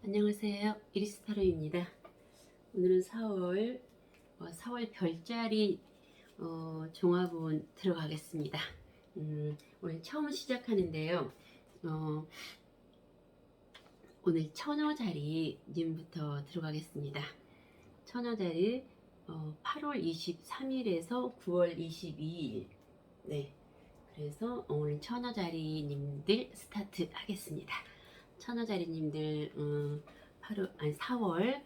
안녕하세요. 이리스타로입니다. 오늘은 4월 별자리 종합운 들어가겠습니다. 오늘 처음 시작하는데요. 오늘 처녀자리 님부터 들어가겠습니다. 처녀자리 8월 23일에서 9월 22일. 네. 그래서 오늘 처녀자리 님들 스타트 하겠습니다. 천하자리님들 4월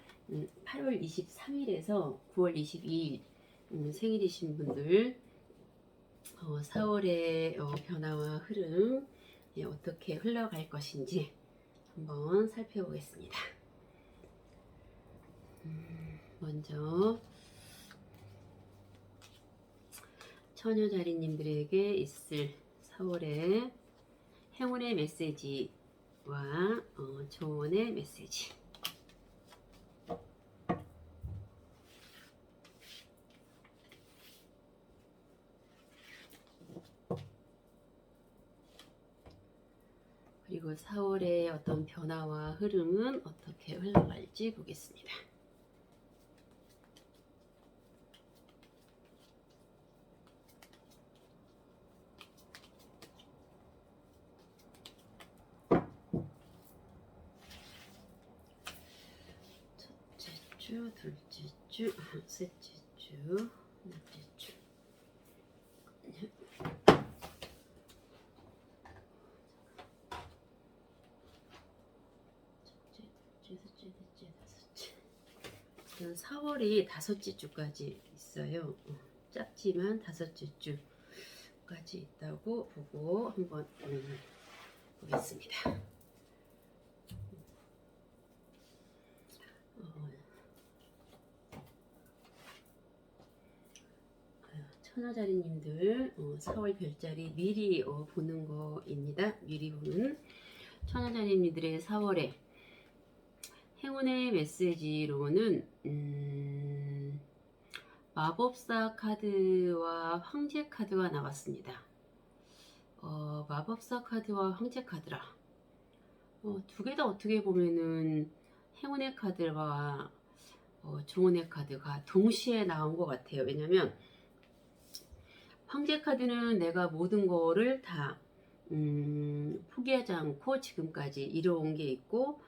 8월 23일에서 9월 22일 생일이신 분들 4월의 변화와 흐름 어떻게 흘러갈 것인지 한번 살펴보겠습니다. 먼저 처녀자리님들에게 있을 4월의 행운의 메시지 와 조언의 메시지. 그리고 4월의 어떤 변화와 흐름은 어떻게 흘러갈지 보겠습니다. 주, 둘째 주, 셋째 주, 넷째 주. 첫째, 둘째, 셋째, 넷째, 다섯째. 4월이 다섯째 주까지 있어요. 짧지만 다섯째 주까지 있다고 보고 한번 보겠습니다. 천하자리님들 4월 별자리 미리 보는 거입니다. 미리 보는 천하자리님들의 4월에 행운의 메시지로는 마법사 카드와 황제 카드가 나왔습니다. 마법사 카드와 황제 카드라 두 개 다 어떻게 보면은 행운의 카드와 조언의 카드가 동시에 나온 것 같아요. 왜냐면 황제 카드는 내가 모든 거를 다 포기하지 않고 지금까지 이뤄온 게 있고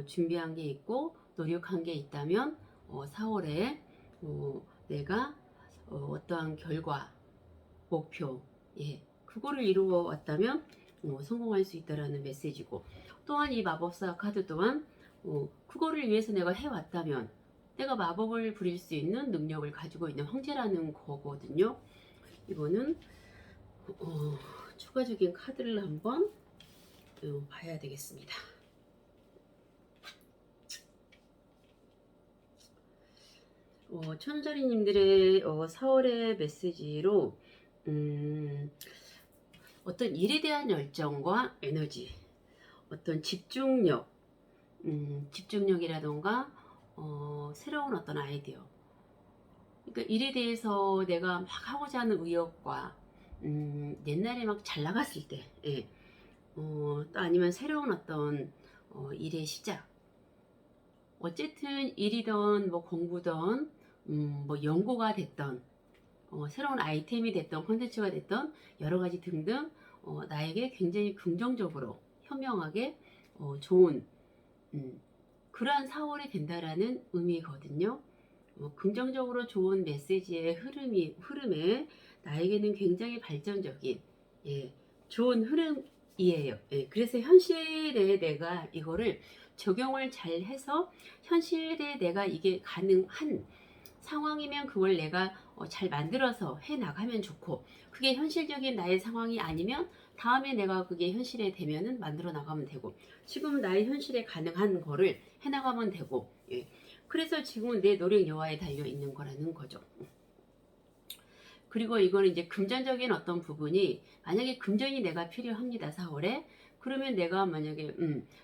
준비한 게 있고 노력한 게 있다면 4월에 내가 어떠한 결과 목표 그거를 이루어 왔다면 성공할 수 있다라는 메시지고, 또한 이 마법사 카드 또한 그거를 위해서 내가 해왔다면 내가 마법을 부릴 수 있는 능력을 가지고 있는 황제라는 거거든요. 이거는 추가적인 카드를 한번 봐야 되겠습니다. 천자리님들의 4월의 메시지로 어떤 일에 대한 열정과 에너지, 어떤 집중력이라던가 새로운 어떤 아이디어, 그러니까 일에 대해서 내가 막 하고자 하는 의욕과 옛날에 막 잘 나갔을 때 또 아니면 새로운 어떤 일의 시작, 어쨌든 일이든 뭐 공부든 뭐 연구가 됐던 새로운 아이템이 됐던 콘텐츠가 됐던 여러가지 등등 나에게 굉장히 긍정적으로 현명하게 좋은 그러한 4월이 된다라는 의미거든요. 긍정적으로 좋은 메시지의 흐름에 나에게는 굉장히 발전적인 좋은 흐름이에요. 그래서 현실에 내가 이거를 적용을 잘 해서 현실에 내가 이게 가능한 상황이면 그걸 내가 잘 만들어서 해 나가면 좋고, 그게 현실적인 나의 상황이 아니면 다음에 내가 그게 현실에 되면은 만들어 나가면 되고, 지금 나의 현실에 가능한 거를 해 나가면 되고, 그래서 지금은 내 노력 여하에 달려 있는 거라는 거죠. 그리고 이거는 이제 금전적인 어떤 부분이, 만약에 금전이 내가 필요합니다. 4월에. 그러면 내가 만약에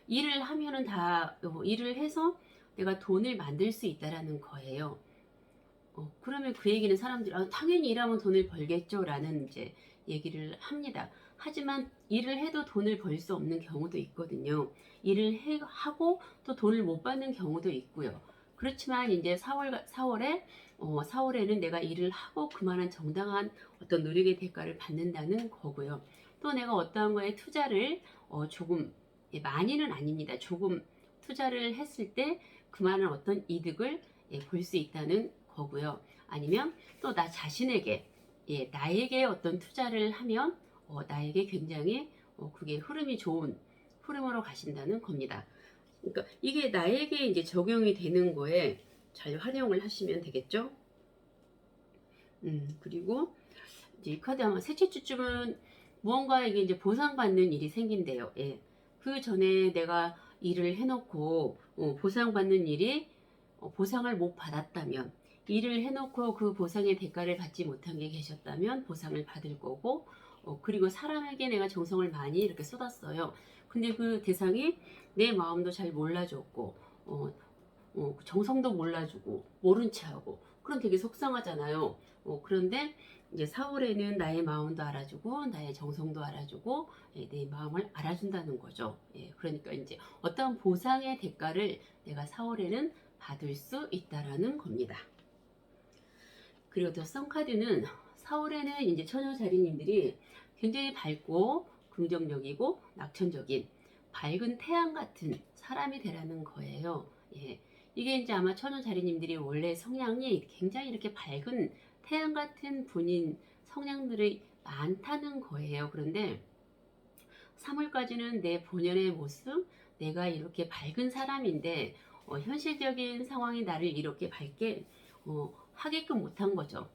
일을 하면은 다 일을 해서 내가 돈을 만들 수 있다라는 거예요. 그러면 그 얘기는 사람들이 당연히 일하면 돈을 벌겠죠 라는 이제 얘기를 합니다. 하지만 일을 해도 돈을 벌 수 없는 경우도 있거든요. 하고 또 돈을 못 받는 경우도 있고요. 그렇지만 이제 4월에는 내가 일을 하고 그만한 정당한 어떤 노력의 대가를 받는다는 거고요. 또 내가 어떠한 거에 투자를 조금, 많이는 아닙니다. 조금 투자를 했을 때 그만한 어떤 이득을 볼 수 있다는 거고요. 아니면 또 나 자신에게, 나에게 어떤 투자를 하면 나에게 굉장히 그게 흐름이 좋은 흐름으로 가신다는 겁니다. 그러니까 이게 나에게 이제 적용이 되는 거에 잘 활용을 하시면 되겠죠. 그리고 이제 이 카드 아마 셋째 주쯤은 무언가에게 이제 보상받는 일이 생긴대요. 예. 그 전에 내가 일을 해놓고 보상받는 일이 보상을 못 받았다면, 일을 해놓고 그 보상의 대가를 받지 못한 게 계셨다면 보상을 받을 거고, 그리고 사람에게 내가 정성을 많이 이렇게 쏟았어요. 근데 그 대상이 내 마음도 잘 몰라줬고, 정성도 몰라주고, 모른 채 하고, 그럼 되게 속상하잖아요. 그런데 이제 4월에는 나의 마음도 알아주고, 나의 정성도 알아주고, 내 마음을 알아준다는 거죠. 그러니까 이제 어떤 보상의 대가를 내가 4월에는 받을 수 있다라는 겁니다. 그리고 또 썬카드는 4월에는 이제 처녀자리님들이 굉장히 밝고 긍정적이고 낙천적인 밝은 태양 같은 사람이 되라는 거예요. 이게 이제 아마 처녀자리님들이 원래 성향이 굉장히 이렇게 밝은 태양 같은 분인 성향들이 많다는 거예요. 그런데 3월까지는 내 본연의 모습, 내가 이렇게 밝은 사람인데 현실적인 상황이 나를 이렇게 밝게 하게끔 못한 거죠.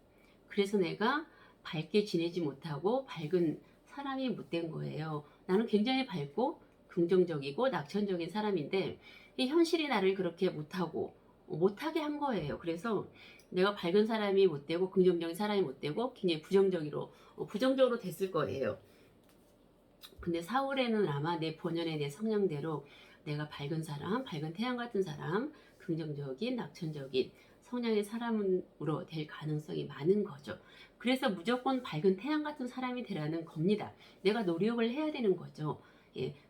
그래서 내가 밝게 지내지 못하고 밝은 사람이 못 된 거예요. 나는 굉장히 밝고 긍정적이고 낙천적인 사람인데 이 현실이 나를 그렇게 못하게 한 거예요. 그래서 내가 밝은 사람이 못 되고 긍정적인 사람이 못 되고 굉장히 부정적으로 됐을 거예요. 근데 4월에는 아마 내 본연의 내 성향대로 내가 밝은 사람, 밝은 태양 같은 사람, 긍정적인, 낙천적인 성향의 사람으로 될 가능성이 많은 거죠. 그래서 무조건 밝은 태양 같은 사람이 되라는 겁니다. 내가 노력을 해야 되는 거죠.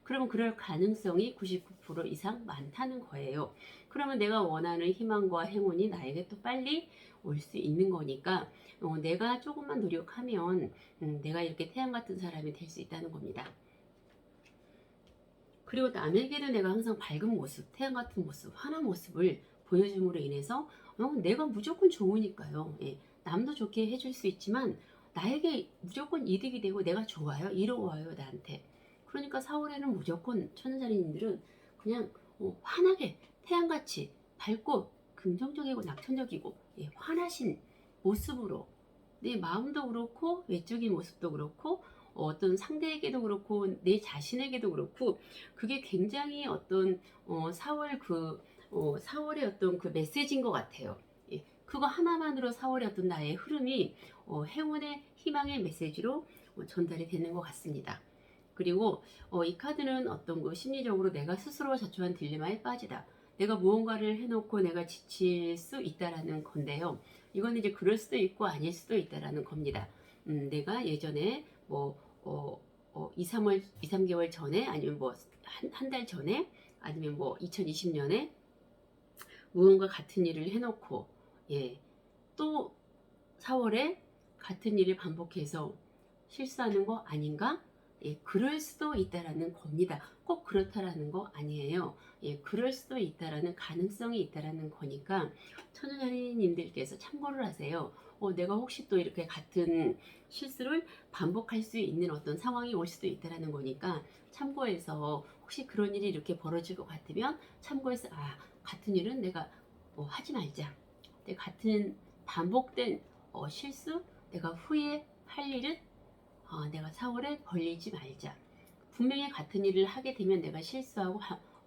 그러면 그럴 가능성이 99% 이상 많다는 거예요. 그러면 내가 원하는 희망과 행운이 나에게 또 빨리 올 수 있는 거니까 내가 조금만 노력하면 내가 이렇게 태양 같은 사람이 될 수 있다는 겁니다. 그리고 남에게도 내가 항상 밝은 모습, 태양 같은 모습, 환한 모습을 보여줌으로 인해서 내가 무조건 좋으니까요. 남도 좋게 해줄 수 있지만 나에게 무조건 이득이 되고 내가 좋아요, 이로워요, 나한테. 그러니까 4월에는 무조건 천자리님들은 그냥 환하게 태양같이 밝고 긍정적이고 낙천적이고 환하신 모습으로 내 마음도 그렇고 외적인 모습도 그렇고 어떤 상대에게도 그렇고 내 자신에게도 그렇고 그게 굉장히 어떤 4월의 어떤 그 메시지인 것 같아요. 그거 하나만으로 4월의 어떤 나의 흐름이 행운의 희망의 메시지로 전달이 되는 것 같습니다. 그리고 이 카드는 어떤 거 심리적으로 내가 스스로 자초한 딜레마에 빠지다. 내가 무언가를 해놓고 내가 지칠 수 있다라는 건데요. 이건 이제 그럴 수도 있고 아닐 수도 있다라는 겁니다. 내가 예전에 뭐 2, 3개월 전에 아니면 뭐 한 달 전에 아니면 뭐 2020년에 무언가 같은 일을 해놓고 또 4월에 같은 일을 반복해서 실수하는 거 아닌가? 그럴 수도 있다라는 겁니다. 꼭 그렇다라는 거 아니에요. 그럴 수도 있다라는 가능성이 있다라는 거니까 천연자리님들께서 참고를 하세요. 내가 혹시 또 이렇게 같은 실수를 반복할 수 있는 어떤 상황이 올 수도 있다라는 거니까 참고해서 혹시 그런 일이 이렇게 벌어질 것 같으면 참고해서 같은 일은 내가 하지 말자. 같은 반복된 실수, 내가 후회할 일은 내가 4월에 벌리지 말자. 분명히 같은 일을 하게 되면 내가 실수하고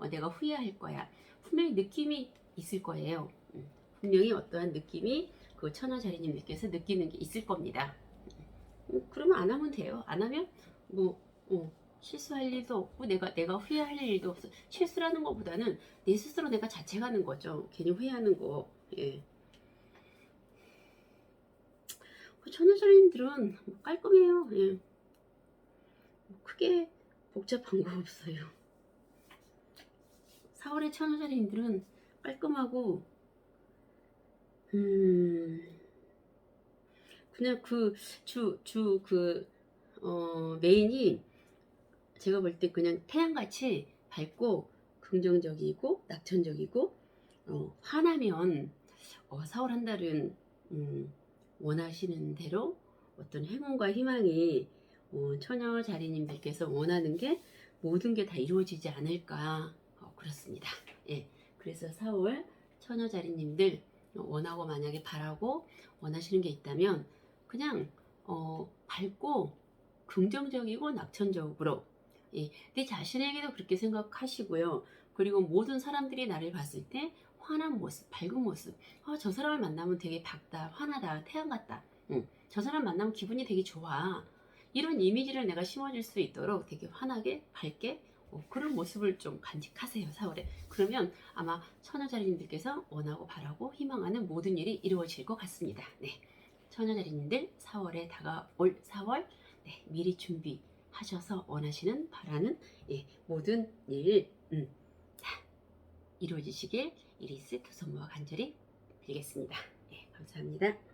내가 후회할 거야. 분명히 느낌이 있을 거예요. 분명히 어떠한 느낌이 그 천하자리님들께서 느끼는 게 있을 겁니다. 그러면 안 하면 돼요. 안 하면 뭐 실수할 일도 없고 내가 후회할 일도 없어. 실수라는 것보다는 내 스스로 내가 자책하는 거죠. 괜히 후회하는 거. 천하자리님들은 깔끔해요. 크게 복잡한 거 없어요. 4월의 천호자리님들은 깔끔하고 그냥 메인이 제가 볼 때 그냥 태양같이 밝고 긍정적이고 낙천적이고 화나면 4월 한 달은 원하시는 대로 어떤 행운과 희망이 처녀자리님들께서 원하는 게 모든 게 다 이루어지지 않을까 그렇습니다. 예, 그래서 4월 처녀자리님들 원하고 만약에 바라고 원하시는 게 있다면 그냥 밝고 긍정적이고 낙천적으로 내 자신에게도 그렇게 생각하시고요. 그리고 모든 사람들이 나를 봤을 때 환한 모습, 밝은 모습, 저 사람을 만나면 되게 밝다, 환하다, 태양 같다, 저 사람 만나면 기분이 되게 좋아, 이런 이미지를 내가 심어줄 수 있도록 되게 환하게 밝게 그런 모습을 좀 간직하세요. 4월에. 그러면 아마 처녀자리님들께서 원하고 바라고 희망하는 모든 일이 이루어질 것 같습니다. 네, 처녀자리님들 4월에 다가올 4월 미리 준비하셔서 원하시는 바라는 모든 일 이루어지시길 이리스 투성모와 간절히 빌겠습니다. 감사합니다.